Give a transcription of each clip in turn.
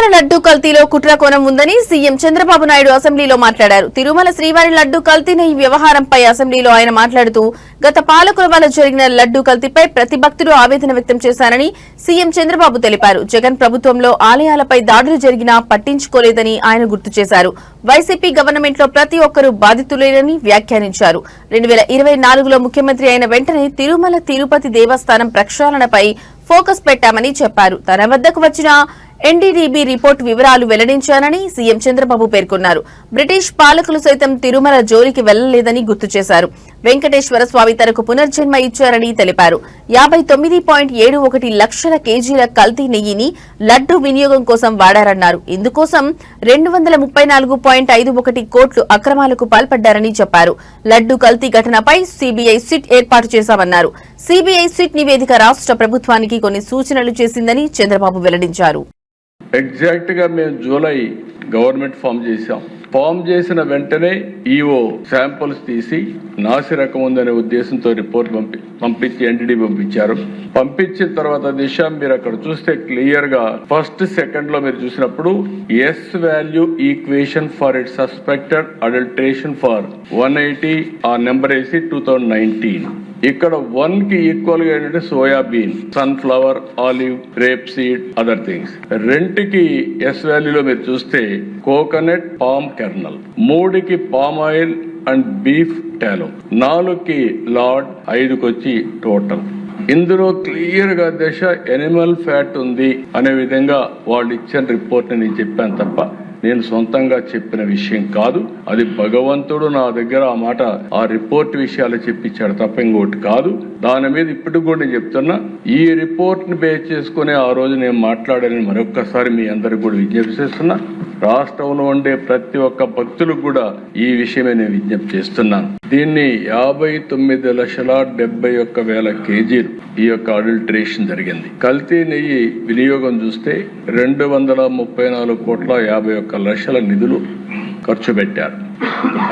తిరుమల లడ్డూ కల్తీలో కుట్ర కోణం ఉందని సీఎం చంద్రబాబు నాయుడు అసెంబ్లీలో మాట్లాడారు. తిరుమల శ్రీవారి లడ్డూ కల్తీన ఈ వ్యవహారంపై అసెంబ్లీలో ఆయన మాట్లాడుతూ గత పాలకుల వల్ల జరిగిన లడ్డూ కల్తీపై ప్రతి భక్తుడు ఆవేదన వ్యక్తం చేశారని సీఎం చంద్రబాబు తెలిపారు. జగన్ ప్రభుత్వంలో ఆలయాలపై దాడులు జరిగినా పట్టించుకోలేదని ఆయన గుర్తు చేశారు. వైసీపీ గవర్నమెంట్ లో ప్రతి ఒక్కరూ బాధితులేనని వ్యాఖ్యానించారు. 2024లో ముఖ్యమంత్రి అయిన వెంటనే తిరుమల తిరుపతి దేవస్థానం ప్రక్షాళనపై ఫోకస్ పెట్టామని చెప్పారు. తన వద్దకు వచ్చిన ఎన్డీడీబీ రిపోర్టు వివరాలు వెల్లడించానని సీఎం చంద్రబాబు పేర్కొన్నారు. బ్రిటిష్ పాలకులు సైతం తిరుమల జోలికి వెళ్లలేదని గుర్తు చేశారు. వెంకటేశ్వర స్వామి తనకు పునర్జన్మ ఇచ్చారని తెలిపారు. 59.71 లక్షల కేజీల కల్తీ నెయ్యిని లడ్డూ వినియోగం కోసం వాడారన్నారు. ఇందుకోసం 234.51 కోట్లు అక్రమాలకు పాల్పడ్డారని చెప్పారు. లడ్డూ కల్తీ ఘటనపై సీబీఐ సిట్ ఏర్పాటు చేశామన్నారు. సీబీఐ సిట్ నివేదిక రాష్ట్ర ప్రభుత్వానికి కొన్ని సూచనలు చేసిందని చంద్రబాబు వెల్లడించారు. ఎగ్జాక్ట్ గా మేము జూలై గవర్నమెంట్ ఫామ్ చేసిన వెంటనే ఈఓ శాంపుల్స్ తీసి నాసి రకం ఉందనే ఉద్దేశంతో రిపోర్ట్ పంపించి ఎన్డీడీ పంపించారు. పంపించిన తర్వాత దిశ మీరు అక్కడ చూస్తే క్లియర్ గా ఫస్ట్ సెకండ్ లో మీరు చూసినప్పుడు S value equation for it suspected adulteration for 180 ఆ నెంబర్ వేసి 2019 ఇక్కడ 1 కి ఈక్వల్ గా ఏంటంటే soybean, sunflower, olive, rape seed, other things. 2కి ఎస్ వాల్యూలో మీరు చూస్తే కోకోనట్, పామ్ కెర్నల్, 3కి పామ్ ఆయిల్ అండ్ బీఫ్ టాలో, 4కి లార్డ్, 5కి వచ్చి టోటల్. ఇందులో క్లియర్ గా దశ ఎనిమల్ ఫ్యాట్ ఉంది అనే విధంగా వాళ్ళు ఇచ్చిన రిపోర్ట్ నేను చెప్పాను తప్ప నేను సొంతంగా చెప్పిన విషయం కాదు. అది భగవంతుడు నా దగ్గర ఆ మాట ఆ రిపోర్ట్ విషయాలు చెప్పించాడు తప్ప ఇంకోటి కాదు. దాని మీద ఇప్పటికి కూడా నేను చెప్తున్నా, ఈ రిపోర్ట్ ని బేస్ చేసుకుని ఆ రోజు నేను మాట్లాడాలని మరొక్కసారి మీ అందరికి కూడా విజ్ఞప్తి చేస్తున్నా. రాష్ట్రంలో ఉండే ప్రతి ఒక్క భక్తులకు కూడా ఈ విషయమే నేను విజ్ఞప్తి చేస్తున్నాను. దీన్ని 59,71,000 కేజీలు ఈ యొక్క అడల్టరేషన్ జరిగింది. కల్తీ నెయ్యి వినియోగం చూస్తే 234,51,00,000 నిధులు ఖర్చు పెట్టారు.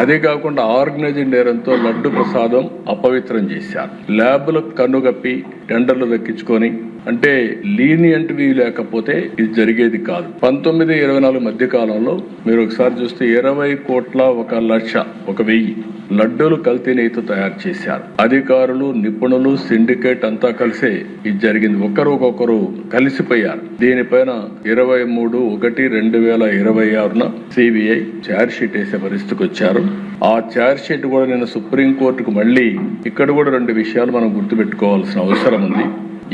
అదే కాకుండా ఆర్గనైజ్డ్ నేరంతో లడ్డు ప్రసాదం అపవిత్రం చేశారు. ల్యాబ్లకు కన్నుగప్పి టెండర్లు దక్కించుకొని అంటే లీనియంట్ వ్యూ లేకపోతే ఇది జరిగేది కాదు. 19-24 మధ్య కాలంలో మీరు ఒకసారి చూస్తే 20,01,00,000 లడ్డూలు కల్తీ నెయ్యితో తయారు చేశారు. అధికారులు, నిపుణులు, సిండికేట్ అంతా కలిసే ఇది జరిగింది. ఒకరు కలిసిపోయారు. దీనిపైన 23/1/2026 సిబిఐ ఛార్జ్ షీట్ వేసే పరిస్థితికి వచ్చారు. ఆ ఛార్జ్ షీట్ కూడా నేను సుప్రీంకోర్టుకు మళ్ళీ ఇక్కడ కూడా 2 విషయాలు మనం గుర్తుపెట్టుకోవాల్సిన అవసరం ఉంది.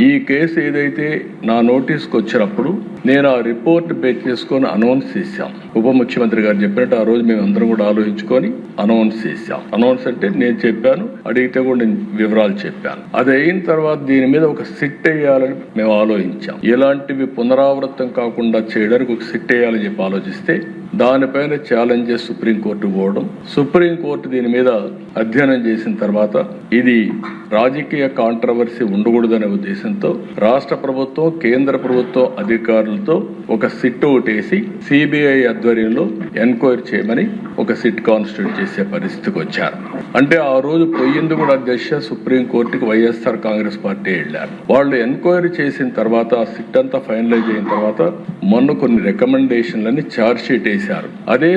ఈ కేసు ఏదైతే నా నోటీస్కి వచ్చినప్పుడు నేను ఆ రిపోర్ట్ బేస్ చేసుకొని అనౌన్స్ చేశాం. ఉప ముఖ్యమంత్రి గారు చెప్పినట్టు ఆ రోజు మేము అందరం కూడా ఆలోచించుకొని అనౌన్స్ చేశాం. అనౌన్స్ అంటే నేను చెప్పాను, అడిగితే కూడా నేను వివరాలు చెప్పాను. అది అయిన తర్వాత దీని మీద ఒక సిట్ వేయాలని మేము ఆలోచించాం. ఇలాంటివి పునరావృతం కాకుండా చేయడానికి ఒక సిట్ వేయాలని చెప్పి ఆలోచిస్తే దానిపైన ఛాలెంజెస్ సుప్రీంకోర్టు పోవడం, సుప్రీంకోర్టు దీని మీద అధ్యయనం చేసిన తర్వాత ఇది రాజకీయ కాంట్రవర్సీ ఉండకూడదనే ఉద్దేశంతో రాష్ట్ర ప్రభుత్వం, కేంద్ర ప్రభుత్వం అధికారులతో ఒక సిట్ ఒకటేసి సిబిఐ ఆధ్వర్యంలో ఎంక్వైరీ చేయమని ఒక సిట్ కాన్స్టిట్యూట్ చేసే పరిస్థితికి వచ్చారు. అంటే ఆ రోజు పోయింది కూడా అధ్యక్ష సుప్రీంకోర్టుకి వైఎస్ఆర్ కాంగ్రెస్ పార్టీ వెళ్ళారు. వాళ్ళు ఎంక్వైరీ చేసిన తర్వాత ఆ సిట్ అంతా ఫైనలైజ్ అయిన తర్వాత మొన్న కొన్ని రికమెండేషన్లని ఛార్జ్ షీట్ వేశారు. అదే